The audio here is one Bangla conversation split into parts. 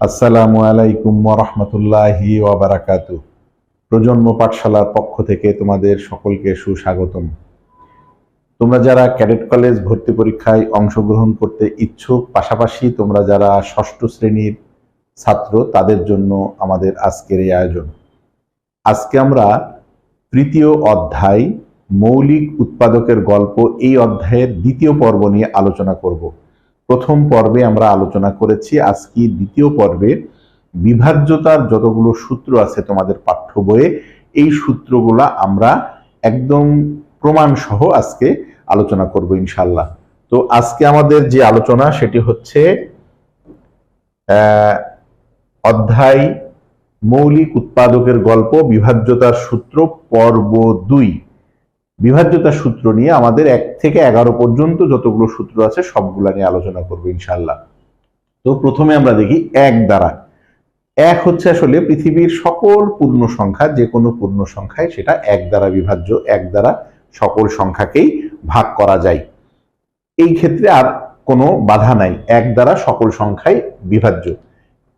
আসসালামু আলাইকুম ওয়া রাহমাতুল্লাহি ওয়া বারাকাতুহু। প্রজন্ম পাঠশালার পক্ষ থেকে তোমাদের সকলকে সুস্বাগতম। তোমরা যারা ক্যাডেট কলেজ ভর্তি পরীক্ষায় অংশগ্রহণ করতে ইচ্ছুক, পাশাপাশি তোমরা যারা ষষ্ঠ শ্রেণীর ছাত্র, তাদের জন্য আমাদের আজকের এই আয়োজন। আজকে আমরা তৃতীয় অধ্যায় মৌলিক উৎপাদকের গল্প, এই অধ্যায়ের দ্বিতীয় পর্ব নিয়ে আলোচনা করব। প্রথম পর্বে আমরা আলোচনা করেছি, আজকে দ্বিতীয় পর্বে বিভাজ্যতার যতগুলো সূত্র আছে তোমাদের পাঠ্য বইয়ে, এই সূত্রগুলা আমরা একদম প্রমাণ সহ আজকে আলোচনা করব ইনশাল্লাহ। তো আজকে আমাদের যে আলোচনা সেটি হচ্ছে অধ্যায় মৌলিক উৎপাদকের গল্প, বিভাজ্যতার সূত্র, পর্ব 2। বিভাজ্যতার সূত্র নিয়ে আমাদের 1 থেকে 11 পর্যন্ত যতগুলো সূত্র আছে সবগুলা নিয়ে আলোচনা করবো ইনশাল্লাহ। তো প্রথমে আমরা দেখি 1 দ্বারা। 1 হচ্ছে আসলে পৃথিবীর সকল পূর্ণ সংখ্যা, যে কোনো পূর্ণ সংখ্যায় সেটা 1 দ্বারা বিভাজ্য। 1 দ্বারা সকল সংখ্যাকেই ভাগ করা যায়, এই ক্ষেত্রে আর কোনো বাধা নাই, 1 দ্বারা সকল সংখ্যাই বিভাজ্য।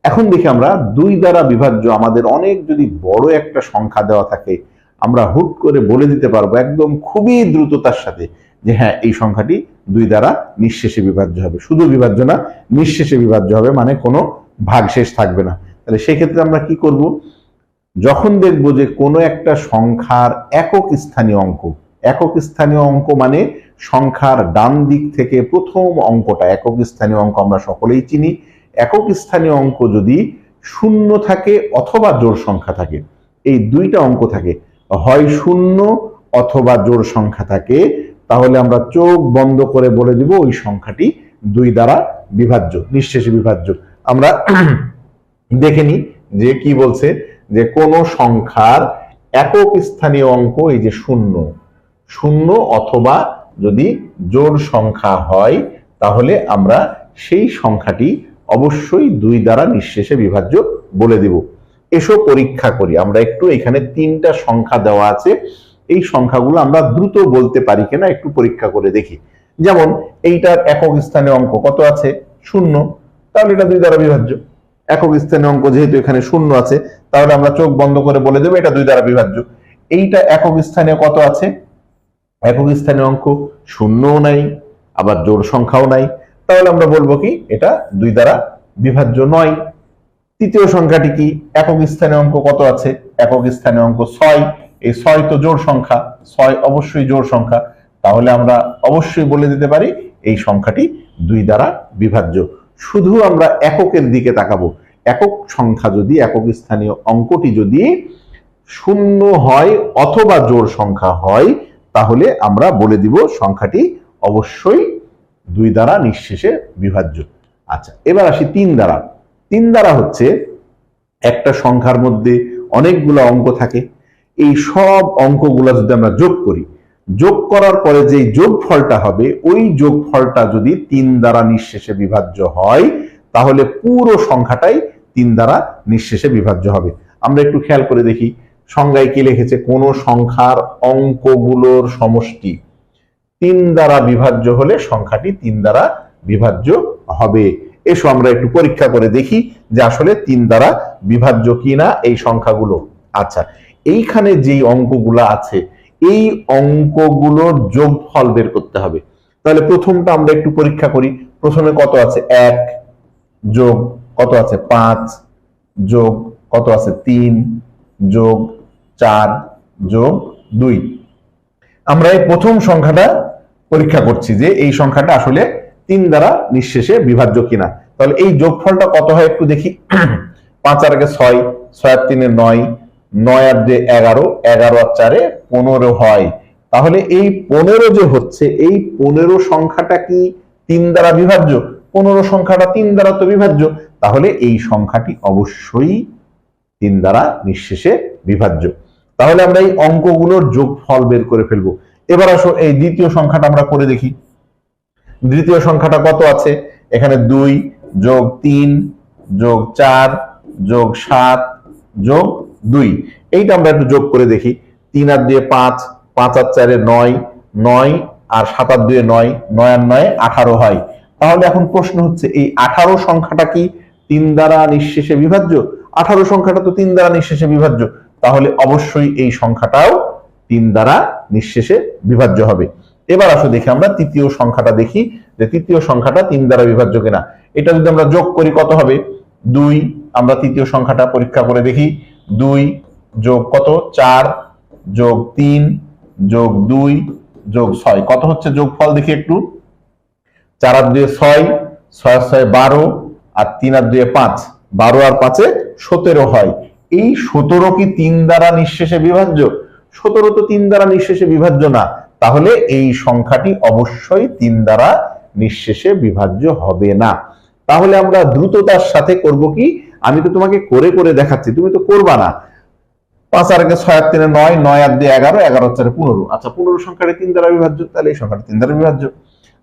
এখন দেখি আমরা 2 দ্বারা বিভাজ্য। আমাদের অনেক যদি বড় একটা সংখ্যা দেওয়া থাকে, আমরা হুট করে বলে দিতে পারবো একদম খুবই দ্রুততার সাথে যে হ্যাঁ, এই সংখ্যাটি 2 দ্বারা নিঃশেষে বিভাজ্য হবে। শুধু বিভাজ্য না, নিঃশেষে বিভাজ্য হবে, মানে কোনো ভাগশেষ থাকবে না। তাহলে সেক্ষেত্রে আমরা কি করব? যখন দেখব যে কোনো একটা সংখ্যার একক স্থানীয় অঙ্ক, একক স্থানীয় অঙ্ক মানে সংখ্যার ডান দিক থেকে প্রথম অঙ্কটা, একক স্থানীয় অঙ্ক আমরা সকলেই চিনি। একক স্থানীয় অঙ্ক যদি 0 থাকে অথবা জোড় সংখ্যা থাকে, এই 2টা অঙ্ক থাকে, হয় 0 অথবা জোড় সংখ্যা থাকে, তাহলে আমরা চোখ বন্ধ করে বলে দিব ওই সংখ্যাটি 2 দ্বারা বিভাজ্য, নিঃশেষে বিভাজ্য। আমরা দেখে নিই যে কি বলছে, যে কোন সংখ্যার একক স্থানীয় অঙ্ক এই যে 0 অথবা যদি জোড় সংখ্যা হয়, তাহলে আমরা সেই সংখ্যাটি অবশ্যই 2 দ্বারা নিঃশেষে বিভাজ্য বলে দিব। এসো পরীক্ষা করি। আমরা একটু এখানে 3টা সংখ্যা দেওয়া আছে, এই সংখ্যাগুলো আমরা দ্রুত বলতে পারি কিনা একটু পরীক্ষা করে দেখি। যেমন এইটার একক স্থানীয় অঙ্ক কত আছে? 0, তাহলে এটা 2 দ্বারা বিভাজ্য। একক স্থানীয় অঙ্ক যেহেতু এখানে 0 আছে, তাহলে আমরা চোখ বন্ধ করে বলে দেবো এটা 2 দ্বারা বিভাজ্য। এইটা একক স্থানীয় কত আছে? একক স্থানীয় অঙ্ক 0ও নাই, আবার জোড় সংখ্যাও নাই, তাহলে আমরা বলবো কি এটা 2 দ্বারা বিভাজ্য নয়। তৃতীয় সংখ্যাটি কি? একক স্থানীয় অঙ্ক কত আছে? একক স্থানীয় অঙ্ক 6। এই 6 তো জোড় সংখ্যা, 6 অবশ্যই জোড় সংখ্যা, তাহলে আমরা অবশ্যই বলে দিতে পারি এই সংখ্যাটি 2 দ্বারা বিভাজ্য। শুধু আমরা এককের দিকে তাকাবো। একক সংখ্যা যদি, একক স্থানীয় অঙ্কটি যদি 0 হয় অথবা জোড় সংখ্যা হয়, তাহলে আমরা বলে দিব সংখ্যাটি অবশ্যই 2 দ্বারা নিঃশেষে বিভাজ্য। আচ্ছা, এবার আসি 3 দ্বারা। 3 দ্বারা হচ্ছে একটা সংখ্যার মধ্যে অনেকগুলো অঙ্ক থাকে, এই সব অঙ্কগুলো যদি আমরা যোগ করি, যোগ করার পরে যে যোগফলটা হবে, ওই যোগফলটা যদি 3 দ্বারা নিঃশেষে বিভাজ্য হয়, তাহলে পুরো সংখ্যাটাই 3 দ্বারা নিঃশেষে বিভাজ্য হবে। আমরা একটু খেয়াল করে দেখি সংজ্ঞায় কি লিখেছে। কোন সংখ্যার অঙ্কগুলোর সমষ্টি 3 দ্বারা বিভাজ্য হলে সংখ্যাটি 3 দ্বারা বিভাজ্য হবে। এসো আমরা একটু পরীক্ষা করে দেখি যে আসলে 3 দ্বারা বিভাজ্য কিনা এই সংখ্যাগুলো। আচ্ছা, এইখানে যেই অঙ্কগুলো আছে, এই অঙ্কগুলোর যোগফল বের করতে হবে। তাহলে প্রথমটা আমরা একটু পরীক্ষা করি। প্রথমে কত আছে? 1 যোগ কত আছে? 5 যোগ কত আছে? 3 যোগ 4 যোগ 2। আমরা এই প্রথম সংখ্যাটা পরীক্ষা করছি যে এই সংখ্যাটা আসলে 3 দ্বারা নিঃশেষে বিভাজ্য কিনা। তাহলে এই যোগফলটা কত হয় একটু দেখি। 5 আর 6, 6 আর 3 9, 9 আর 2 11, 11 আর 4 15 হয়। তাহলে এই 15 যে হচ্ছে, এই 15 সংখ্যাটা কি 3 দ্বারা বিভাজ্য? 15 সংখ্যাটা 3 দ্বারা তো বিভাজ্য, তাহলে এই সংখ্যাটি অবশ্যই 3 দ্বারা নিঃশেষে বিভাজ্য। তাহলে আমরা এই অঙ্কগুলোর যোগফল বের করে ফেলবো। এবার আসো এই দ্বিতীয় সংখ্যাটা আমরা করে দেখি। দ্বিতীয় সংখ্যাটা কত আছে? এখানে 2 যোগ 3 যোগ 4 যোগ 7 যোগ 2। এইটা আমরা একটু যোগ করে দেখি। 3 আর 2 5, 5 আর 4 9, 9 আর 7 আর 2 9, 9 আর 9 18 হয়। তাহলে এখন প্রশ্ন হচ্ছে এই 18 সংখ্যাটা কি তিন দ্বারা নিঃশেষে বিভাজ্য, 18 সংখ্যাটা তো তিন দ্বারা নিঃশেষে বিভাজ্য, তাহলে অবশ্যই এই সংখ্যাটাও তিন দ্বারা নিঃশেষে বিভাজ্য হবে। এবার আসো দেখি আমরা তৃতীয় সংখ্যাটা দেখি যে তৃতীয় সংখ্যাটা তিন দ্বারা বিভাজ্য কিনা। এটা যদি আমরা যোগ করি কত হবে? 2। আমরা তৃতীয় সংখ্যাটা পরীক্ষা করে দেখি। 2 যোগ কত? 4 যোগ 3 যোগ 2 যোগ 6 কত হচ্ছে যোগফল দেখি একটু। 4 আর 2 6, 6 আর 6 12, আর 3 আর 2 5, 12 আর 5 17 হয়। এই 17 কি তিন দ্বারা নিঃশেষে বিভাজ্য? 17 তো তিন দ্বারা নিঃশেষে বিভাজ্য না, তাহলে এই সংখ্যাটি অবশ্যই তিন দ্বারা নিঃশেষে বিভাজ্য হবে না। তাহলে আমরা দ্রুততার সাথে করব কি, আমি তো তোমাকে করে করে দেখাচ্ছি, তুমি তো করবা না। 5 আর 6 আর 3 9, 9 আর 2 11, 11 আর 4 15। আচ্ছা 15 সংখ্যাটি তিন দ্বারা বিভাজ্য, তাহলে এই সংখ্যাটি তিন দ্বারা বিভাজ্য।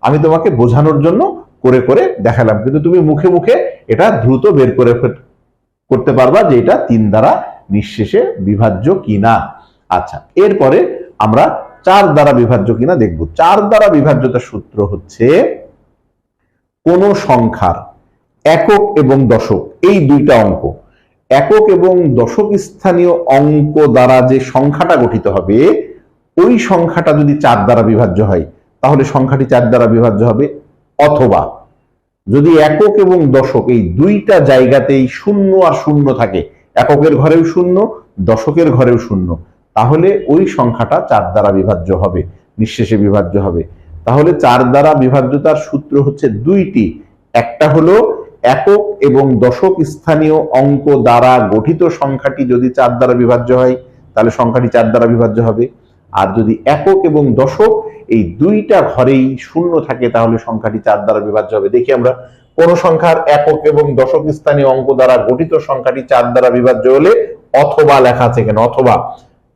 আমি তোমাকে বোঝানোর জন্য করে করে দেখালাম, কিন্তু তুমি মুখে মুখে এটা দ্রুত বের করে করতে পারবা যে এটা তিন দ্বারা নিঃশেষে বিভাজ্য কিনা। আচ্ছা এরপরে আমরা চার দ্বারা বিভাজ্য কিনা দেখব। চার দ্বারা বিভাজ্যতার সূত্র হচ্ছে কোন সংখ্যার একক এবং দশক, এই দুইটা অঙ্ক, একক এবং দশক স্থানীয় অঙ্ক দ্বারা যে সংখ্যাটা গঠিত হবে, ওই সংখ্যাটা যদি চার দ্বারা বিভাজ্য হয় তাহলে সংখ্যাটি চার দ্বারা বিভাজ্য হবে। অথবা যদি একক এবং দশক এই দুইটা জায়গাতেই শূন্য আর শূন্য থাকে, এককের ঘরেও শূন্য, দশকের ঘরেও শূন্য, তাহলে ওই সংখ্যাটা চার দ্বারা বিভাজ্য হবে, নিঃশেষে বিভাজ্য হবে। তাহলে চার দ্বারা বিভাজ্যতার সূত্র হচ্ছে দুইটি। একটা হলো একক এবং দশক স্থানীয় অঙ্ক দ্বারা গঠিত সংখ্যাটি যদি চার দ্বারা বিভাজ্য হয় তাহলে সংখ্যাটি চার দ্বারা বিভাজ্য হবে। আর যদি একক এবং দশক এই দুইটা ঘরেই শূন্য থাকে তাহলে সংখ্যাটি চার দ্বারা বিভাজ্য হবে। দেখি আমরা কোন সংখ্যার একক এবং দশক স্থানীয় অঙ্ক দ্বারা গঠিত সংখ্যাটি চার দ্বারা বিভাজ্য হলে অথবা লেখা আছে কেন, অথবা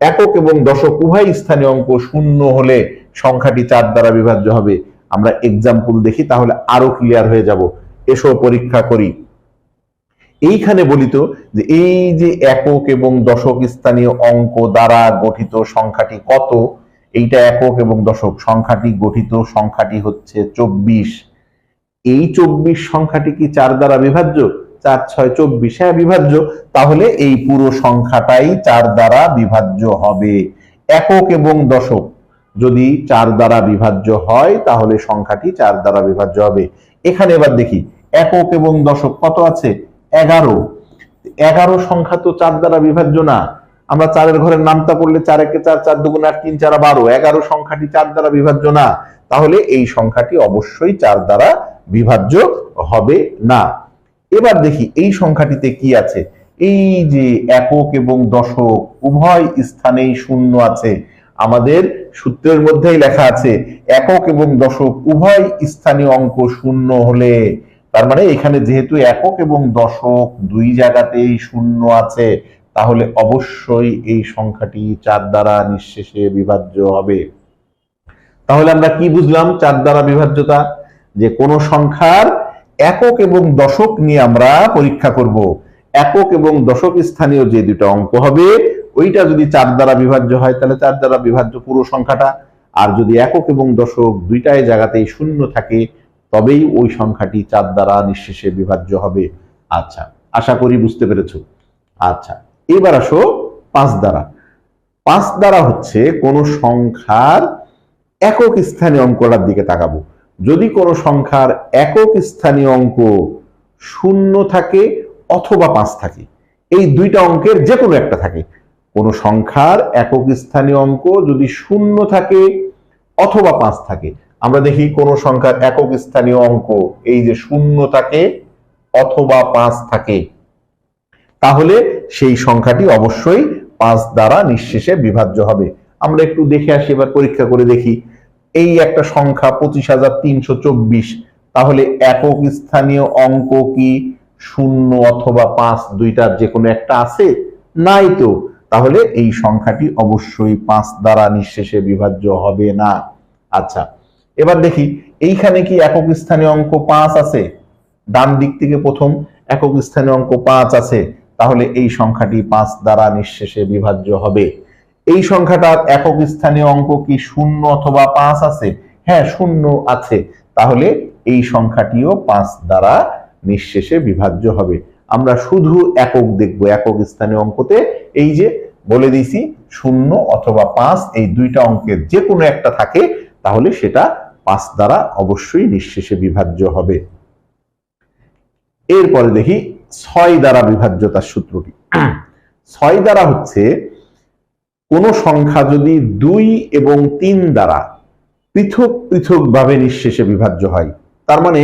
একক এবং দশক উভয় স্থানীয় অঙ্ক শূন্য হলে সংখ্যাটি চার দ্বারা বিভাজ্য হবে। আমরা এক্সাম্পল দেখি তাহলে আরো ক্লিয়ার হয়ে যাব। এসো পরীক্ষা করি। এইখানে বলিত যে এই যে একক এবং দশক স্থানীয় অঙ্ক দ্বারা গঠিত সংখ্যাটি কত, এইটা একক এবং দশক, সংখ্যাটি গঠিত সংখ্যাটি হচ্ছে 24। এই 24 সংখ্যাটি কি চার দ্বারা বিভাজ্য? 4 6 24, হ্যাঁ বিভাজ্য। তাহলে এই পুরো সংখ্যাটাই চার দ্বারা বিভাজ্য হবে। একক এবং দশক যদি চার দ্বারা বিভাজ্য হয় তাহলে সংখ্যাটি চার দ্বারা বিভাজ্য হবে। এখানে এবার দেখি একক এবং দশক কত আছে? 11। 11 সংখ্যা তো চার দ্বারা বিভাজ্য না। আমরা চারের ঘরের নামতা পড়লে 4 একে 4, 4 দুগুণে 8, 3 4 12। 11 সংখ্যাটি চার দ্বারা বিভাজ্য না, তাহলে এই সংখ্যাটি অবশ্যই চার দ্বারা বিভাজ্য হবে না। এবার দেখি এই সংখ্যাটিতে কি আছে। এই যে একক এবং দশক উভয় স্থানেই শূন্য আছে, আমাদের সূত্রের মধ্যেই লেখা আছে একক এবং দশক উভয় স্থানীয় অঙ্ক শূন্য হলে, তার মানে এখানে যেহেতু একক এবং দশক দুই জায়গাতেই শূন্য আছে তাহলে অবশ্যই এই সংখ্যাটি চার দ্বারা নিঃশেষে বিভাজ্য হবে। তাহলে আমরা কি বুঝলাম চার দ্বারা বিভাজ্যতা? যে কোন সংখ্যার একক এবং দশক নিয়ে আমরা পরীক্ষা করব। একক এবং দশক স্থানীয় যে দুটো অঙ্ক হবে ওইটা যদি চার দ্বারা বিভাজ্য হয় তাহলে চার দ্বারা বিভাজ্য পুরো সংখ্যাটা, আর যদি একক এবং দশক দুইটাই জায়গাতেই শূন্য থাকে তবেই ওই সংখ্যাটি চার দ্বারা নিঃশেষে বিভাজ্য হবে। আচ্ছা আশা করি বুঝতে পেরেছো। আচ্ছা এবার আসো পাঁচ দ্বারা। পাঁচ দ্বারা হচ্ছে কোন সংখ্যার একক স্থানীয় অঙ্কটার দিকে তাকাবো। যদি কোনো সংখ্যার একক স্থানীয় অঙ্ক শূন্য থাকে অথবা 5 থাকে, এই দুইটা অঙ্কের যে কোনো একটা থাকে, কোন সংখ্যার একক স্থানীয় অঙ্ক যদি শূন্য থাকে অথবা 5 থাকে, আমরা দেখি কোন সংখ্যার একক স্থানীয় অঙ্ক এই যে শূন্য থাকে অথবা 5 থাকে, তাহলে সেই সংখ্যাটি অবশ্যই 5 দ্বারা নিঃশেষে বিভাজ্য হবে। আমরা একটু দেখে আসি, এবার পরীক্ষা করে দেখি। এই একটা সংখ্যা 25,324, তাহলে একক স্থানীয় অঙ্ক কি শূন্য অথবা 5 দুইটার যে কোনো একটা আছে? নাই তো, তাহলে এই সংখ্যাটি অবশ্যই 5 দ্বারা নিঃশেষে বিভাজ্য হবে না। আচ্ছা এবার দেখি এইখানে কি একক স্থানীয় অঙ্ক 5 আছে? ডান দিক থেকে প্রথম একক স্থানীয় অঙ্ক 5 আছে, তাহলে এই সংখ্যাটি 5 দ্বারা নিঃশেষে বিভাজ্য হবে। এই সংখ্যাটার একক স্থানীয় অঙ্ক কি শূন্য অথবা 5 আছে? হ্যাঁ শূন্য আছে, তাহলে এই সংখ্যাটিও 5 দ্বারা নিঃশেষে বিভাজ্য হবে। আমরা শুধু একক দেখব, একক স্থানীয় অঙ্কতে এই যে বলে দিয়েছি 0 অথবা 5, এই দুইটা অঙ্কের যে কোনো একটা থাকে তাহলে সেটা 5 দ্বারা অবশ্যই নিঃশেষে বিভাজ্য হবে। এরপরে দেখি 6 দ্বারা বিভাজ্যতার সূত্রটি। 6 দ্বারা হচ্ছে কোন সংখ্যা যদি 2 এবং 3 দ্বারা পৃথক পৃথক ভাবে নিঃশেষে বিভাজ্য হয়, তার মানে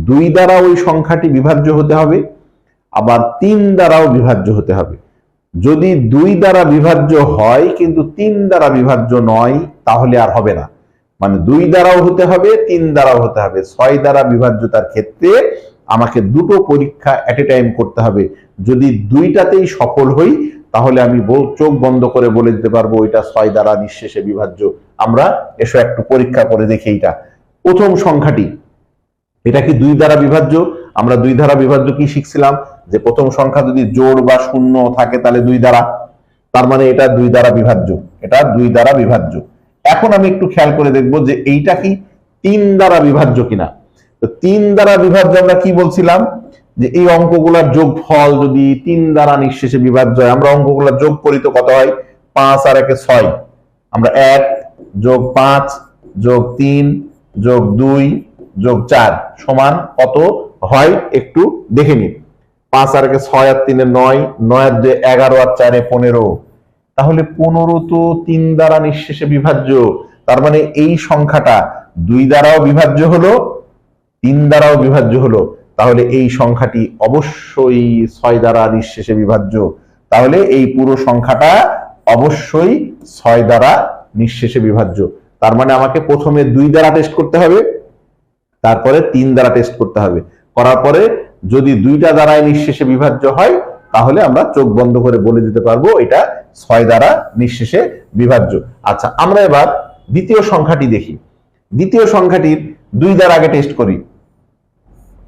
2 দ্বারা ওই সংখ্যাটি বিভাজ্য হতে হবে, আবার 3 দ্বারাও বিভাজ্য হতে হবে। যদি 2 দ্বারা বিভাজ্য হয় কিন্তু 3 দ্বারা বিভাজ্য নয় তাহলে আর হবে না, মানে 2 দ্বারাও হতে হবে 3 দ্বারাও হতে হবে। 6 দ্বারা বিভাজ্যতার ক্ষেত্রে আমাকে দুটো পরীক্ষা এট এ টাইম করতে হবে। যদি দুইটাতেই সফল হই তাহলে আমি চোখ বন্ধ করে বলে দিতে পারবো এটা 6 দ্বারা নিঃশেষে বিভাজ্য। আমরা এসো একটু পরীক্ষা করে দেখি। এটা প্রথম সংখ্যাটি, এটা কি 2 দ্বারা বিভাজ্য? আমরা 2 দ্বারা বিভাজ্য কি শিখছিলাম, যে প্রথম সংখ্যা যদি জোড় বা শূন্য থাকে তাহলে 2 দ্বারা, তার মানে এটা 2 দ্বারা বিভাজ্য, এটা 2 দ্বারা বিভাজ্য। এখন আমি একটু খেয়াল করে দেখবো যে এইটা কি 3 দ্বারা বিভাজ্য কিনা। তো 3 দ্বারা বিভাজ্য আমরা কি বলছিলাম, যে এই অঙ্কগুলোর যোগফল যদি 3 দ্বারা নিঃশেষে বিভাজ্য হয়, আমরা অঙ্কগুলো যোগ করি তো কত হয়, 5 আর 1 6, আমরা 1 যোগ 5 যোগ 3 যোগ 2 যোগ 4 সমান কত হয় একটু দেখে নিন। 5 আর 1 6 আর 3 9, 9 আর 2 11 আর 4 15, তাহলে 15 তো 3 দ্বারা নিঃশেষে বিভাজ্য। তার মানে এই সংখ্যাটা 2 দ্বারাও বিভাজ্য হলো, 3 দ্বারাও বিভাজ্য হলো, তাহলে এই সংখ্যাটি অবশ্যই 6 দ্বারা নিঃশেষে বিভাজ্য। তাহলে এই পুরো সংখ্যাটা অবশ্যই 6 দ্বারা নিঃশেষে বিভাজ্য। তার মানে আমাকে প্রথমে 2 দ্বারা টেস্ট করতে হবে, তারপরে 3 দ্বারা টেস্ট করতে হবে, করার পরে যদি 2টা দ্বারাই নিঃশেষে বিভাজ্য হয় তাহলে আমরা চোখ বন্ধ করে বলে দিতে পারবো এটা 6 দ্বারা নিঃশেষে বিভাজ্য। আচ্ছা, আমরা এবার দ্বিতীয় সংখ্যাটি দেখি। দ্বিতীয় সংখ্যাটির 2 দ্বারা আগে টেস্ট করি।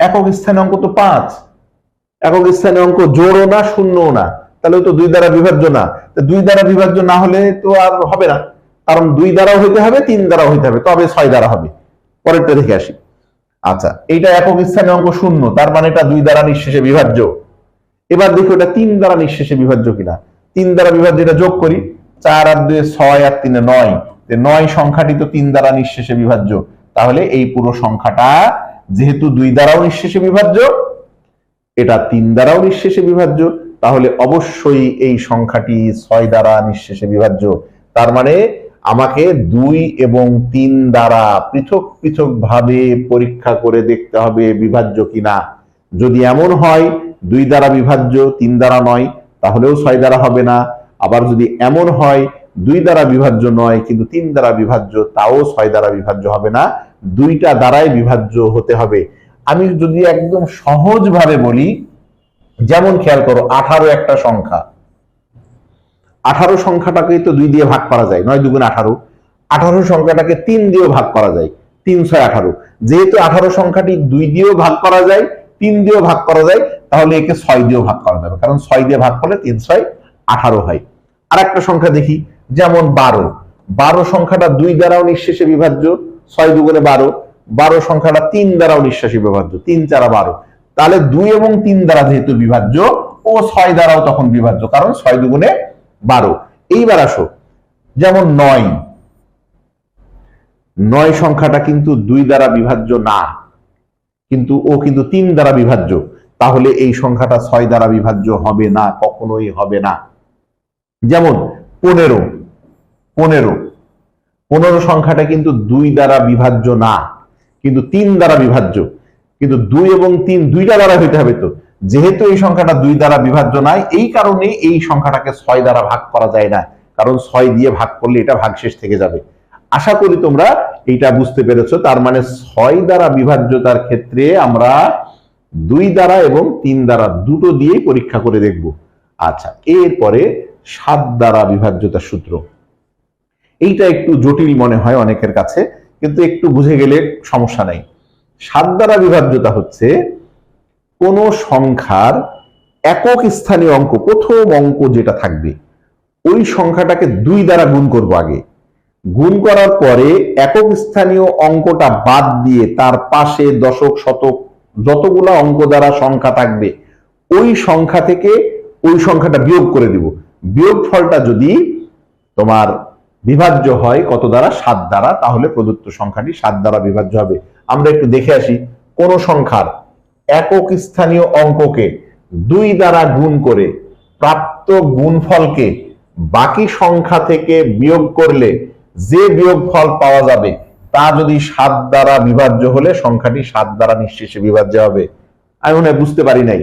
একক স্থানীয় অঙ্ক তো 5, একক স্থানীয় অঙ্ক জোড়ও না শূন্যও না, তাহলে তো 2 দ্বারা বিভাজ্য না। 2 দ্বারা বিভাজ্য না হলে তো আর হবে না, কারণ 2 দ্বারাও হইতে হবে 3 দ্বারাও হইতে হবে, তবে 6 দ্বারা হবে। পরেরটা দেখে আসি। আচ্ছা, এইটা একক স্থানীয় অঙ্ক 0, তার মানে এটা 2 দ্বারা নিঃশেষে বিভাজ্য। এবার দেখো এটা 3 দ্বারা নিঃশেষে বিভাজ্য কিনা। 3 দ্বারা বিভাজ্য, এটা যোগ করি, 4 আর 2 6 আর 3 9, 9 সংখ্যাটি তো 3 দ্বারা নিঃশেষে বিভাজ্য। তাহলে এই পুরো সংখ্যাটা যেহেতু 2 দ্বারাও নিঃশেষে বিভাজ্য, এটা 3 দ্বারাও নিঃশেষে বিভাজ্য, তাহলে অবশ্যই এই সংখ্যাটি 6 দ্বারা নিঃশেষে বিভাজ্য। তার মানে আমাকে 2 এবং 3 দ্বারা পৃথক পৃথক ভাবে পরীক্ষা করে দেখতে হবে বিভাজ্য কিনা। যদি এমন হয় 2 দ্বারা বিভাজ্য 3 দ্বারা নয়, তাহলেও 6 দ্বারা হবে না। আবার যদি এমন হয় 2 দ্বারা বিভাজ্য নয় কিন্তু 3 দ্বারা বিভাজ্য, তাও 6 দ্বারা বিভাজ্য হবে না, 2টা দ্বারাই বিভাজ্য হতে হবে। আমি যদি একদম সহজ ভাবে বলি, যেমন খেয়াল করো 18 একটা সংখ্যা, 18 সংখ্যাটাকে তো 2 দিয়ে ভাগ করা যায়, 9 2 18। 18 সংখ্যাটাকে 3 দিয়েও ভাগ করা যায়, 3 6 18। যেহেতু 18 সংখ্যাটি 2 দিয়েও ভাগ করা যায় 3 দিয়েও ভাগ করা যায়, তাহলে একে 6 দিয়েও ভাগ করা যাবে, কারণ 6 দিয়ে ভাগ করলে 3 6 18 হয়। আর একটা সংখ্যা দেখি, যেমন 12। 12 সংখ্যাটা 2 দ্বারাও নিঃশেষে বিভাজ্য, 6 2 12। 12 সংখ্যাটা 3 দ্বারাও নিঃশেষে বিভাজ্য, 3 4 12। তাহলে 2 এবং 3 দ্বারা যেহেতু বিভাজ্য, ও 6 দ্বারাও তখন বিভাজ্য, কারণ 6 2 12। এইবার আসো, যেমন 9। 9 সংখ্যাটা কিন্তু 2 দ্বারা বিভাজ্য না, কিন্তু ও কিন্তু 3 দ্বারা বিভাজ্য, তাহলে এই সংখ্যাটা 6 দ্বারা বিভাজ্য হবে না, কখনোই হবে না। যেমন 15। 15 সংখ্যাটা কিন্তু 2 দ্বারা বিভাজ্য না, কিন্তু 3 দ্বারা বিভাজ্য, কিন্তু 2 এবং 3 2টা দ্বারা হইতে হবে। তো যেহেতু এই সংখ্যাটা 2 দ্বারা বিভাজ্য নয়, এই কারণে এই সংখ্যাটাকে 6 দ্বারা ভাগ করা যায় না, কারণ 6 দিয়ে ভাগ করলে এটা ভাগশেষ থেকে যাবে। আশা করি তোমরা এইটা বুঝতে পেরেছো। তার মানে 6 দ্বারা বিভাজ্যতার ক্ষেত্রে আমরা 2 দ্বারা এবং 3 দ্বারা দুটো দিয়ে পরীক্ষা করে দেখব। আচ্ছা, এরপরে 7 দ্বারা বিভাজ্যতার সূত্র। এইটা একটু জটিল মনে হয় অনেকের কাছে, কিন্তু একটু বুঝে গেলে সমস্যা নাই। 7 দ্বারা বিভাজ্যতা হচ্ছে কোন সংখ্যার একক স্থানীয় অঙ্ক, প্রথম অঙ্ক যেটা থাকবে ওই সংখ্যাটাকে 2 দ্বারা গুণ করব। আগে গুণ করার পরে একক স্থানীয় অঙ্কটা বাদ দিয়ে তার পাশে দশক শতক যতগুলা অঙ্ক দ্বারা সংখ্যা থাকবে ওই সংখ্যা থেকে ওই সংখ্যাটা বিয়োগ করে দিব। বিয়োগ ফলটা যদি তোমার বিভাজ্য হয় কত দ্বারা? 7 দ্বারা, তাহলে প্রদত্ত সংখ্যাটি 7 দ্বারা বিভাজ্য হবে। আমরা একটু দেখে আসি, কোন সংখ্যার একক স্থানীয় অঙ্ককে 2 দ্বারা গুণ করে প্রাপ্ত গুণফলকে বাকি সংখ্যা থেকে বিয়োগ করলে যে বিয়োগফল পাওয়া যাবে তা যদি 7 দ্বারা বিভাজ্য হলে সংখ্যাটি 7 দ্বারা নিঃশেষে বিভাজ্য হবে। আমি মনে হয় বুঝতে পারি নাই,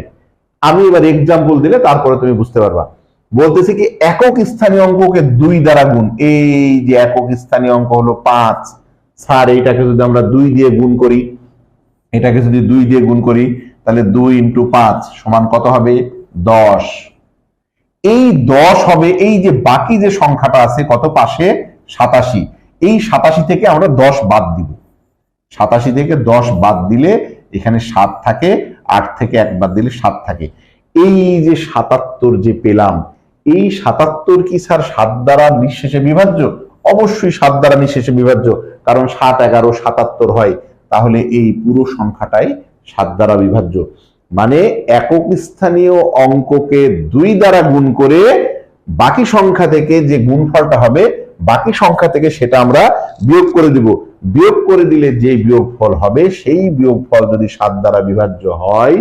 আমি এবার এক্সাম্পল দিলে তারপরে তুমি বুঝতে পারবা। বলতেছি কি একক স্থানীয় অঙ্ককে 2 দ্বারা গুণ, এই যে একক স্থানীয় অঙ্ক হলো 5, স্যার এইটাকে যদি আমরা 2 দিয়ে গুণ করি, এটাকে যদি 2 দিয়ে গুণ করি তাহলে 2 × 5 সমান কত হবে? 10। এই 10 হবে, এই যে বাকি যে সংখ্যাটা আছে কত পাশে? 87। এই 87 থেকে আমরা 10 বাদ দিব। 87 থেকে 10 বাদ দিলে এখানে 7 থাকে, 8 থেকে 1 বাদ দিলে 7 থাকে। এই যে 77 যে পেলাম, এই 77 কি স্যার 7 দ্বারা নিঃশেষে বিভাজ্য? অবশ্যই 7 দ্বারা নিঃশেষে বিভাজ্য, কারণ 7, 11, 77 হয়। তাহলে এই পুরো সংখ্যাটাই 7 দ্বারা বিভাজ্য। মানে একক স্থানীয় অঙ্ককে 2 দ্বারা গুণ করে বাকি সংখ্যা থেকে যে গুণফলটা হবে বাকি সংখ্যা থেকে সেটা আমরা বিয়োগ করে দিব। বিয়োগ করে দিলে যে বিয়োগফল হবে সেই বিয়োগফল যদি 7 দ্বারা বিভাজ্য হয়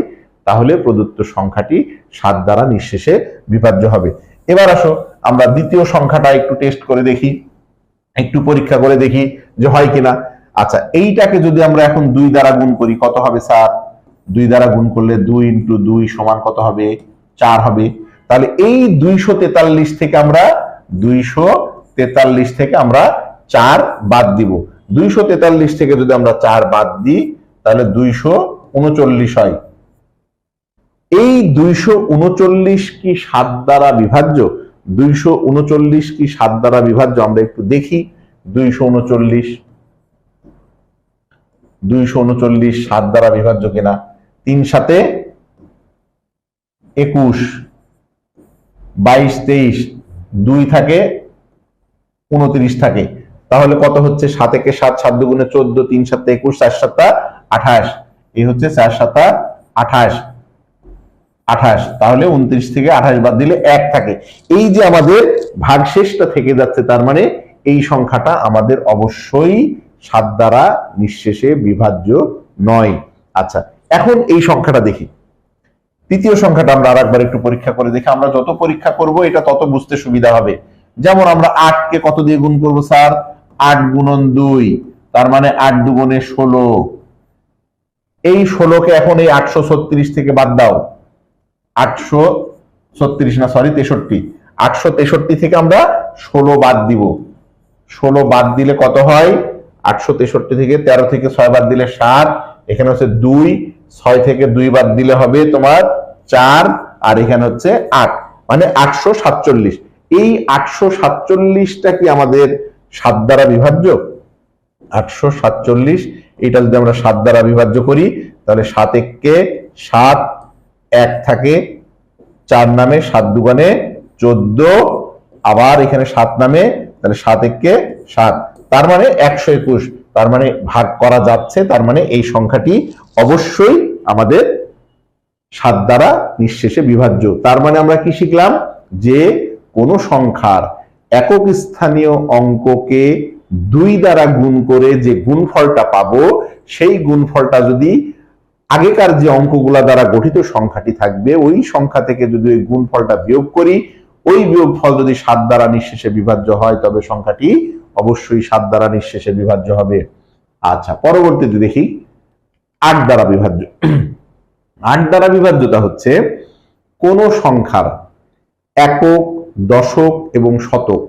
তাহলে প্রদত্ত সংখ্যাটি 7 দ্বারা নিঃশেষে বিভাজ্য হবে। এবার আসো আমরা দ্বিতীয় সংখ্যাটা একটু টেস্ট করে দেখি, একটু পরীক্ষা করে দেখি যে হয় কিনা। আচ্ছা, এইটাকে যদি আমরা এখন 2 দ্বারা গুণ করি কত হবে স্যার? 2 দ্বারা গুণ করলে 2 × 2 সমান কত হবে? 4 হবে। তাহলে এই 243 থেকে আমরা 4 বাদ দিব। 243 থেকে যদি আমরা 4 বাদ দিই তাহলে 239 হয়। এই 239 কি 7 দ্বারা বিভাজ্য? 239 কি 7 দ্বারা বিভাজ্য? আমরা একটু দেখি। 239 7 দ্বারা বিভাজ্য কিনা। 3 × 7 = 21, 22, 23, 2 থাকে 29 থাকে। তাহলে কত হচ্ছে? 7 × 7, 7 × 2 = 14, 3 × 7 = 21, 4 × 7 = 28। এই হচ্ছে 4 × 7 = 28। তাহলে 29 থেকে 28 বাদ দিলে 1 থাকে। এই যে আমাদের ভাগশেষটা থেকে যাচ্ছে, তার মানে এই সংখ্যাটা আমাদের অবশ্যই 7 দ্বারা নিঃশেষে বিভাজ্য নয়। আচ্ছা, এখন এই সংখ্যাটা দেখি। তৃতীয় সংখ্যাটা আমরা আরেকবার একটু পরীক্ষা করে দেখি। আমরা যত পরীক্ষা করব এটা তত বুঝতে সুবিধা হবে। যেমন আমরা 8 কে কত দিয়ে গুণ করব স্যার? 8 × 2, তার মানে 8 × 2 = 16। এই 16 কে এখন এই 836 থেকে বাদ দাও। 63 থেকে আমরা 16 বাদ দিব। 16 বাদ দিলে কত হয়? 863 থেকে 13 থেকে 6 বাদ দিলে 7, এখানে হচ্ছে 2, 6 থেকে 2 বাদ দিলে হবে তোমার 4, আর এখানে হচ্ছে 8, মানে 847। এই 847টা কি আমাদের 7 দ্বারা বিভাজ্য? 847, এটা যদি আমরা 7 দ্বারা বিভাজ্য করি তাহলে 7 × 1 = 7, 1 থাকে 4 নামে, 7 × 2 = 14, আবার এখানে 7 নামে, তাহলে 7 × 1 = 7, তার মানে 121। তার মানে ভাগ করা যাচ্ছে, তার মানে এই সংখ্যাটি অবশ্যই আমাদের 7 দ্বারা নিঃশেষে বিভাজ্য। তার মানে আমরা কি শিখলাম? যে কোন সংখ্যার একক স্থানীয় অঙ্ককে 2 দ্বারা গুণ করে যে গুণফলটা পাবো সেই গুণফলটা যদি আগেকার যে অঙ্কগুলা দ্বারা গঠিত সংখ্যাটি থাকবে ওই সংখ্যা থেকে যদি ওই গুণফলটা বিয়োগ করি, ওই বিয়োগফল যদি 7 দ্বারা নিঃশেষে বিভাজ্য হয় তবে সংখ্যাটি অবশ্যই 7 দ্বারা নিঃশেষে বিভাজ্য হবে। আচ্ছা, পরবর্তীতে দেখি 8 দ্বারা বিভাজ্য। 8 দ্বারা বিভাজ্যতা হচ্ছে কোন সংখ্যার একক, দশক এবং শতক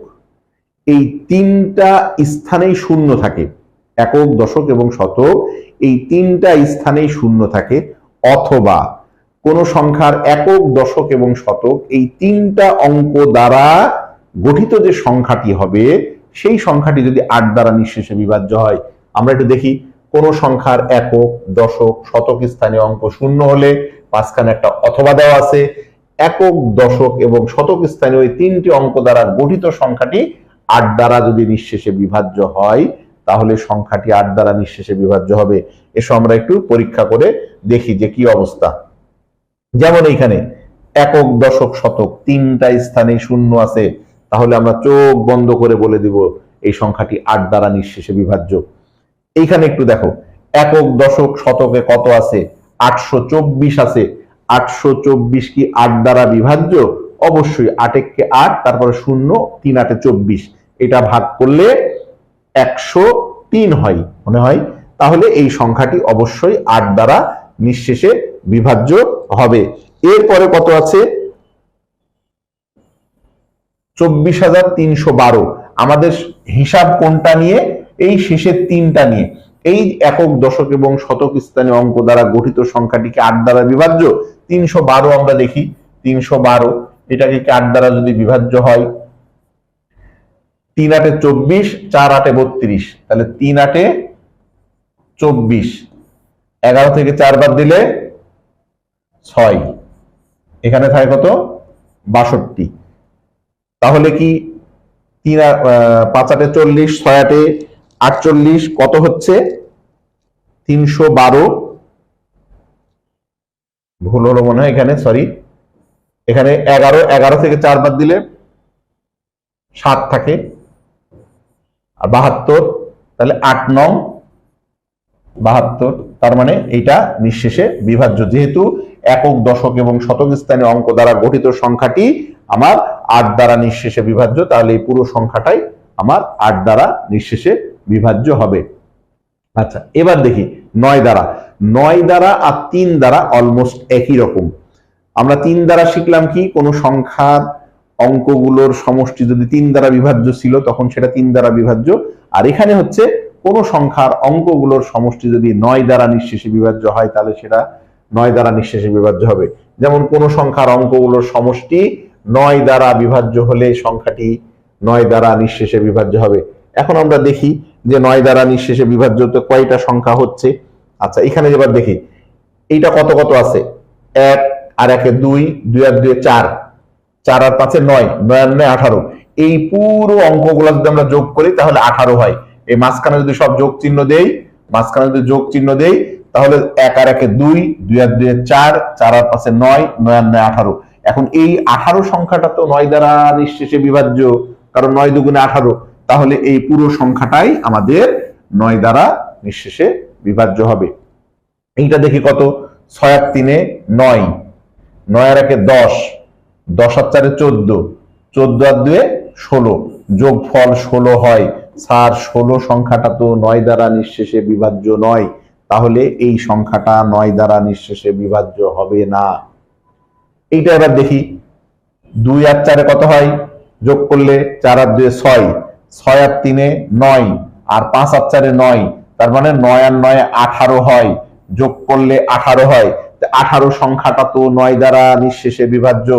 এই 3টা স্থানেই শূন্য থাকে। একক, দশক এবং শতক এই 3টা স্থানেই শূন্য থাকে, অথবা কোন সংখ্যার একক, দশক এবং শতক এই 3টা অঙ্ক দ্বারা গঠিত যে সংখ্যাটি হবে সেই সংখ্যাটি যদি 8 দ্বারা নিঃশেষে বিভাজ্য হয়। আমরা একটু দেখি, কোন সংখ্যার একক, দশক, শতক স্থানীয় অঙ্ক শূন্য হলে মাঝখানে একটা অথবা দেওয়া আছে। একক, দশক এবং শতক স্থানীয় এই 3টি অঙ্ক দ্বারা গঠিত সংখ্যাটি 8 দ্বারা যদি নিঃশেষে বিভাজ্য হয় তাহলে সংখ্যাটি 8 দ্বারা নিঃশেষে বিভাজ্য হবে। এসো আমরা একটু পরীক্ষা করে দেখি যে কি অবস্থা। যেমন এইখানে একক, দশক, শতক তিনটা স্থানে শূন্য আছে, তাহলে আমরা চোখ বন্ধ করে বলে দিব এই সংখ্যাটি 8 দ্বারা নিঃশেষে বিভাজ্য। এইখানে একটু দেখো, একক, দশক, শতকে কত আছে? 824 আছে। 824 কি 8 দ্বারা বিভাজ্য? অবশ্যই। 8 কে 8, তারপরে 0, 3 8 24, এটা ভাগ করলে 103 হয় মনে হয়। তাহলে এই সংখ্যাটি অবশ্যই 8 দ্বারা নিঃশেষে বিভাজ্য হবে। এরপরে কত আছে? 24,312। আমাদের হিসাব কোনটা নিয়ে? এই শেষের তিনটা নিয়ে। এই একক, দশক এবং শতক স্থানীয় অঙ্ক দ্বারা গঠিত সংখ্যাটিকে 8 দ্বারা বিভাজ্য। 312 আমরা দেখি। 312 এটাকে কি 8 দ্বারা যদি বিভাজ্য হয়? 3 8 24, 4 8 32, তাহলে 3 8 24, 11 থেকে 4 বাদ দিলে 6, এখানে থাকে কত? 62। তাহলে কি 5 8 40, 6 8 48, কত হচ্ছে? 312। ভুল হলো মনে হয় এখানে, সরি। এখানে 11 থেকে 4 বাদ দিলে 7 থাকে, আর 72, তাহলে 8 9 72। তার মানে এটা নিঃশেষে বিভাজ্য, যেহেতু একক, দশক এবং শতক স্থানীয় অঙ্ক দ্বারা গঠিত সংখ্যাটি আমার 8 দ্বারা নিঃশেষে বিভাজ্য, তাহলে এই পুরো সংখ্যাটাই আমার 8 দ্বারা নিঃশেষে বিভাজ্য হবে। আচ্ছা, এবার দেখি 9 দ্বারা। 9 দ্বারা আর 3 দ্বারা অলমোস্ট একই রকম। আমরা 3 দ্বারা শিখলাম কি? কোন সংখ্যার অঙ্কগুলোর সমষ্টি যদি 3 দ্বারা বিভাজ্য ছিল তখন সেটা 3 দ্বারা বিভাজ্য। আর এখানে হচ্ছে কোন সংখ্যার অঙ্কগুলোর সমষ্টি যদি 9 দ্বারা নিঃশেষে বিভাজ্য হয় তাহলে সেটা 9 দ্বারা নিঃশেষে বিভাজ্য হবে। যেমন কোন সংখ্যার অঙ্কগুলোর সমষ্টি 9 দ্বারা বিভাজ্য হলে সংখ্যাটি 9 দ্বারা নিঃশেষে বিভাজ্য হবে। এখন আমরা দেখি যে 9 দ্বারা নিঃশেষে বিভাজ্য তো কয়টা সংখ্যা হচ্ছে। আচ্ছা, এখানে এবার দেখি এইটা কত কত আছে। 1 আর 1 2, 2 আর 2 4, 4 আর 5 9, 9 আর 9 18। এই পুরো অঙ্কগুলো যদি আমরা যোগ করি তাহলে 18 হয়। এই মাঝখানে যদি সব যোগ চিহ্ন দেই, তাহলে 1 আর 1 2, 2 আর 2 4, 4 আর 5 9, 9 আর 9 18। এখন এই 18 সংখ্যাটা তো 9 দ্বারা নিঃশেষে বিভাজ্য, কারণ 9 দুগুণে 18। তাহলে এই পুরো সংখ্যাটাই আমাদের 9 দ্বারা নিঃশেষে বিভাজ্য হবে। এইটা দেখি কত? 6 আর 3 9, 9 আর 1 10, 10 আর 4 14, 14 আর 2 16, যোগফল 16 হয়। স্যার 16 সংখ্যাটা তো 9 দ্বারা নিঃশেষে বিভাজ্য নয়, তাহলে এই সংখ্যাটা 9 দ্বারা নিঃশেষে বিভাজ্য হবে না। এইটা এবার দেখি 2 আর 4 কত হয়? যোগ করলে 4 আর 2 6, 6 আর 3 9, আর 5 আর 4 9, তার মানে 9 আর 9 18 হয়। যোগ করলে 18 হয়। 18 সংখ্যাটা তো 9 দ্বারা নিঃশেষে বিভাজ্য,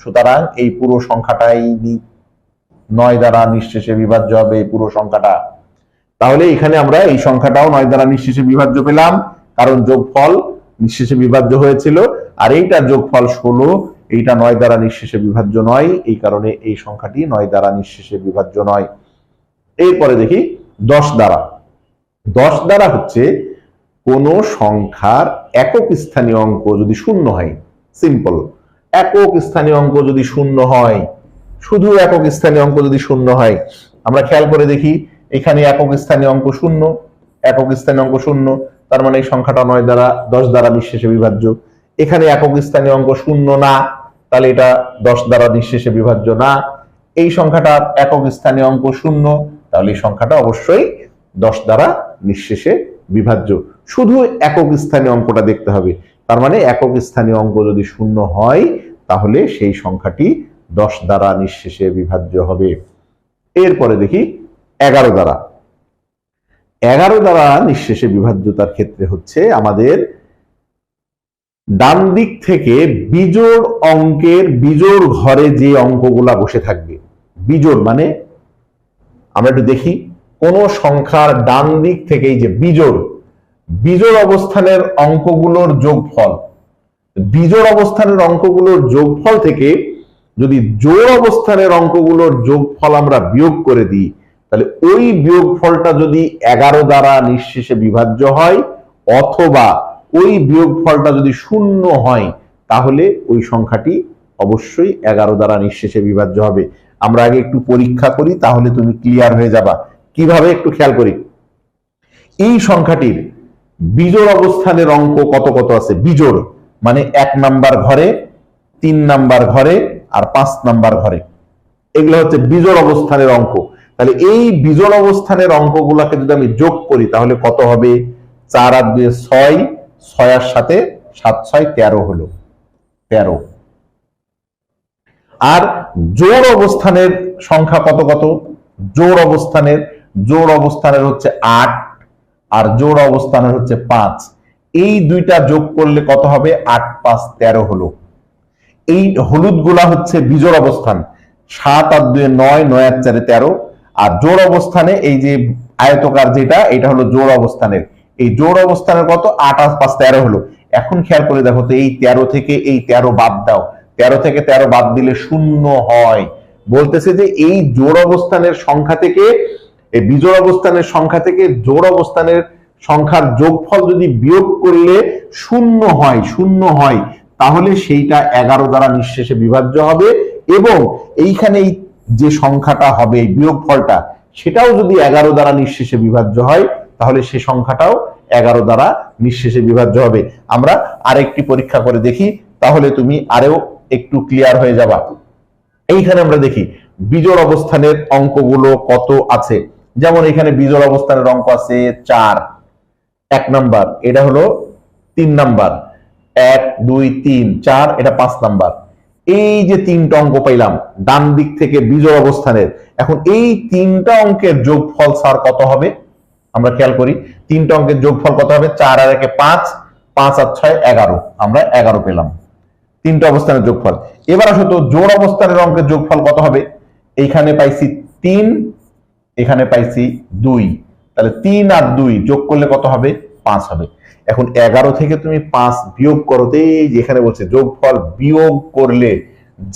সুতরাং এই পুরো সংখ্যাটাই 9 দ্বারা নিঃশেষে বিভাজ্য হবে, এই পুরো সংখ্যাটা। তাহলে এখানে আমরা এই সংখ্যাটাও 9 দ্বারা নিঃশেষে বিভাজ্য পেলাম, কারণ যোগফল নিঃশেষে বিভাজ্য হয়েছিল। আর এইটার যোগফল 16, এইটা 9 দ্বারা নিঃশেষে বিভাজ্য নয়, এই কারণে এই সংখ্যাটি 9 দ্বারা নিঃশেষে বিভাজ্য নয়। এরপরে দেখি 10 দ্বারা। 10 দ্বারা হচ্ছে কোন সংখ্যার একক স্থানীয় অঙ্ক যদি শূন্য হয়। সিম্পল, একক স্থানীয় অঙ্ক যদি শূন্য হয়, শুধু একক স্থানীয় অঙ্ক যদি শূন্য হয়, আমরা খেয়াল করে দেখি এখানে একক স্থানীয় অঙ্ক শূন্য, একক স্থানীয় অঙ্ক শূন্য, তার মানে এই সংখ্যাটা 9 দ্বারা 10 দ্বারা নিঃশেষে বিভাজ্য। এখানে একক স্থানীয় অঙ্ক শূন্য না, তাহলে এটা 10 দ্বারা নিঃশেষে বিভাজ্য না। এই সংখ্যাটা একক স্থানীয় অঙ্ক শূন্য, তাহলে এই সংখ্যাটা অবশ্যই 10 দ্বারা নিঃশেষে বিভাজ্য। শুধু একক স্থানীয় অঙ্কটা দেখতে হবে, তার মানে একক স্থানীয় অঙ্ক যদি শূন্য হয় তাহলে সেই সংখ্যাটি 10 দ্বারা নিঃশেষে বিভাজ্য হবে। এরপরে দেখি 11 দ্বারা। 11 দ্বারা নিঃশেষে বিভাজ্যতার ক্ষেত্রে হচ্ছে আমাদের ডান দিক থেকে বিজোড় অঙ্কের বিজোড় ঘরে যে অঙ্কগুলা বসে থাকবে। বিজোড় মানে আমরা একটু দেখি, কোন সংখ্যার ডান দিক থেকে এই যে বিজোড়, বিজোড় অবস্থানের অঙ্কগুলোর যোগফল, বিজোড় অবস্থানের অঙ্কগুলোর যোগফল থেকে যদি জোড় অবস্থানের অঙ্কগুলোর যোগফল আমরা বিয়োগ করে দিই, তাহলে ওই বিয়োগফলটা যদি 11 দ্বারা নিঃশেষে বিভাজ্য হয় অথবা ওই বিয়োগফলটা যদি শূন্য হয় তাহলে ওই সংখ্যাটি অবশ্যই 11 দ্বারা নিঃশেষে বিভাজ্য হবে। আমরা আগে একটু পরীক্ষা করি, তাহলে তুমি ক্লিয়ার হয়ে যাবা। কিভাবে একটু খেয়াল করি। এই সংখ্যাটির বিজোড় অবস্থানের অঙ্ক কত কত আছে? বিজোড় মানে 1 নাম্বার ঘরে, 3 নাম্বার ঘরে আর 5 নাম্বার ঘরে, এগুলো হচ্ছে বিজোড় অবস্থানের অঙ্ক। তাহলে এই বিজোড় অবস্থানের অঙ্কগুলোকে যদি আমি যোগ করি তাহলে কত হবে? 4 আর 2 6, 6 এর সাথে 7 6 13 হলো 13। আর জোড় অবস্থানের সংখ্যা কত কত? জোড় অবস্থানের হচ্ছে 8 আর জোড় অবস্থানের হচ্ছে 5। এই দুইটা যোগ করলে কত হবে? 8 5 13 হলো। এই হলুদ গুলা হচ্ছে বিজোড় অবস্থান, 7 আর 2 9, 9 আর 4 13। আর জোড় অবস্থানে এই যে আয়তকার যেটা, এটা হলো জোড় অবস্থানের। এই জোড় অবস্থানের কত? 8 আর 5 13 হলো। এখন খেয়াল করে দেখো তো, এই 13 থেকে এই 13 বাদ দাও, 13 থেকে 13 বাদ দিলে 0 হয়। বলতেছে যে এই জোড় অবস্থানের সংখ্যা থেকে, এই বিজোড় অবস্থানের সংখ্যা থেকে জোড় অবস্থানের সংখ্যার যোগফল যদি বিয়োগ করলে 0 হয় তাহলে সেইটা 11 দ্বারা নিঃশেষে বিভাজ্য হবে। এবং এইখানে যে সংখ্যাটা হবে বিয়োগফলটা, সেটাও যদি 11 দ্বারা নিঃশেষে বিভাজ্য হয় তাহলে সেই সংখ্যাটাও 11 দ্বারা নিঃশেষে বিভাজ্য হবে। আমরা আরেকটি পরীক্ষা করে দেখি, তাহলে তুমি আরো একটু ক্লিয়ার হয়ে যাবা। এইখানে আমরা দেখি বিজোড় অবস্থানের অঙ্কগুলো কত আছে। যেমন এখানে বিজোড় অবস্থানের অঙ্ক আছে 4, 1 নাম্বার, এটা হলো 3 নাম্বার, 1 2 3 4, এটা 5 নাম্বার। এই যে 3টা অঙ্ক পাইলাম ডান দিক থেকে বিজোড় অবস্থানের, এখন এই 3টা অঙ্কের যোগফল স্যার কত হবে? আমরা খেয়াল করি 3টা অঙ্কের যোগফল কত হবে? 4 আর 1 5, 5 আর 6 11, আমরা 11 পেলাম 3টা অবস্থানের যোগফল। এবার আসো তো জোড় অবস্থানের অঙ্কের যোগফল কত হবে? এইখানে পাইছি 3, এখানে পাইছি 2, তাহলে 3 আর 2 যোগ করলে কত হবে? 5 হবে। এখন 11 থেকে তুমি 5 বিয়োগ করতে, যেখানে বলছে যোগফল বিয়োগ করলে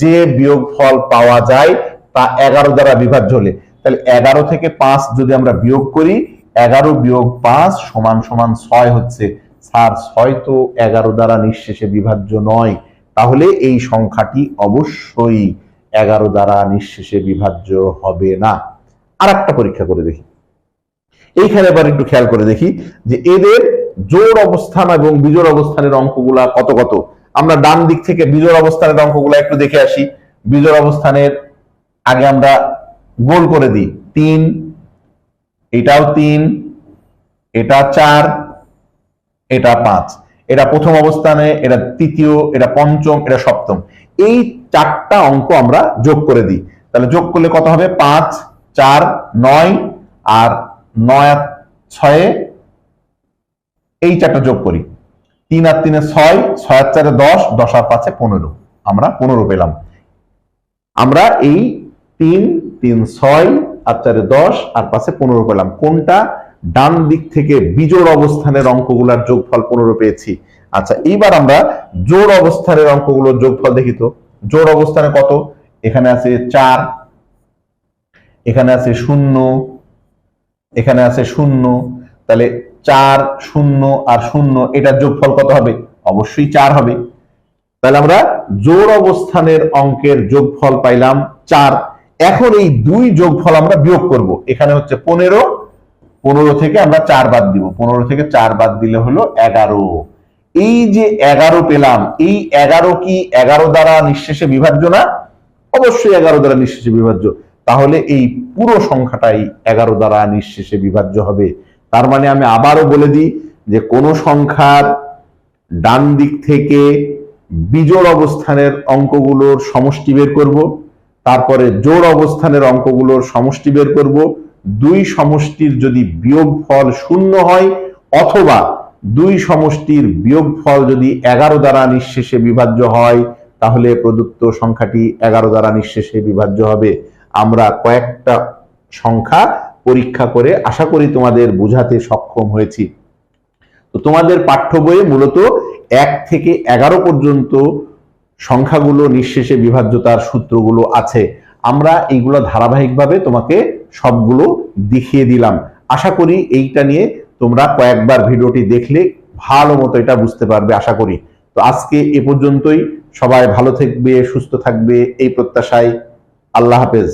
যে বিয়োগফল পাওয়া যায় তা 11 দ্বারা বিভাজ্য হলে, তাহলে 11 থেকে 5 যদি আমরা বিয়োগ করি, 11 বিয়োগ 5 সমান সমান 6 হচ্ছে। স্যার 6 তো 11 দ্বারা নিঃশেষে বিভাজ্য নয়, তাহলে এই সংখ্যাটি অবশ্যই 11 দ্বারা নিঃশেষে বিভাজ্য হবে না। আর একটা পরীক্ষা করে দেখি। এইখানে এবার একটু খেয়াল করে দেখি যে এদের জোড় অবস্থান এবং বিজোড় অবস্থানের অঙ্কগুলা কত কত। আমরা ডান দিক থেকে বিজোড় অবস্থানের অঙ্কগুলা একটু দেখে আসি। বিজোড় অবস্থানের আগে আমরা গোল করে দিই 3, এটাও 3, এটা 4, এটা 5, এটা প্রথম অবস্থানে, এটা তৃতীয়, এটা পঞ্চম, এটা সপ্তম। এই 4টা অঙ্ক আমরা যোগ করে দিই, তাহলে যোগ করলে কত হবে? 5 4 9 আর 9 আর 6, এই 4টা যোগ করি, 3 আর 3 6, 6 আর 4 10, 10 আর 5 15, আমরা 15 পেলাম। আমরা এই 3 3 6 আর 4 10 আর 5 15 পেলাম। কোনটা? ডান দিক থেকে বিজোড় অবস্থানের অঙ্কগুলোর যোগফল 15 পেয়েছি। আচ্ছা, এইবার আমরা জোড় অবস্থানের অঙ্কগুলোর যোগফল দেখি তো। জোড় অবস্থানে কত? এখানে আছে 4, এখানে আছে 0, এখানে আছে 0, তাহলে 4 0 আর 0, এটার যোগফল কত হবে? অবশ্যই 4 হবে। তাহলে আমরা জোড় অবস্থানের অঙ্কের যোগফল পাইলাম 4। এখন এই 2 যোগফল আমরা বিয়োগ করব। এখানে হচ্ছে 15, 15 থেকে আমরা 4 বাদ দিব, 15 থেকে 4 বাদ দিলে হলো 11। এই যে 11 পেলাম, এই 11 কি 11 দ্বারা নিঃশেষে বিভাজ্য না? অবশ্যই 11 দ্বারা নিঃশেষে বিভাজ্য। তাহলে এই পুরো সংখ্যাটাই 11 দ্বারা নিঃশেষে বিভাজ্য হবে। তার মানে আমি আবারও বলে দিই যে কোন সংখ্যার ডান দিক থেকে বিজোড় অবস্থানের অঙ্কগুলোর সমষ্টি বের করব, তারপরে জোড় অবস্থানের অঙ্কগুলোর সমষ্টি বের করব। 2 সমষ্টির যদি বিয়োগফল 0 হয় অথবা 2 সমষ্টির বিয়োগফল যদি 11 দ্বারা নিঃশেষে বিভাজ্য হয় তাহলে প্রদত্ত সংখ্যাটি 11 দ্বারা নিঃশেষে বিভাজ্য হবে। আমরা কয়েকটা সংখ্যা পরীক্ষা করে আশা করি তোমাদের বোঝাতে সক্ষম হয়েছি। তো তোমাদের পাঠ্য বইয়ে মূলত 1 থেকে 11 পর্যন্ত সংখ্যাগুলো নিঃশেষে বিভাজ্যতার সূত্রগুলো আছে। আমরা এইগুলো ধারাবাহিকভাবে তোমাকে সবগুলো দেখিয়ে দিলাম। আশা করি এইটা নিয়ে তোমরা কয়েকবার ভিডিওটি দেখলে ভালো মতো এটা বুঝতে পারবে আশা করি। তো আজকে এ পর্যন্তই। সবাই ভালো থাকবে, সুস্থ থাকবে এই প্রত্যাশায়। আল্লাহ হাফেজ।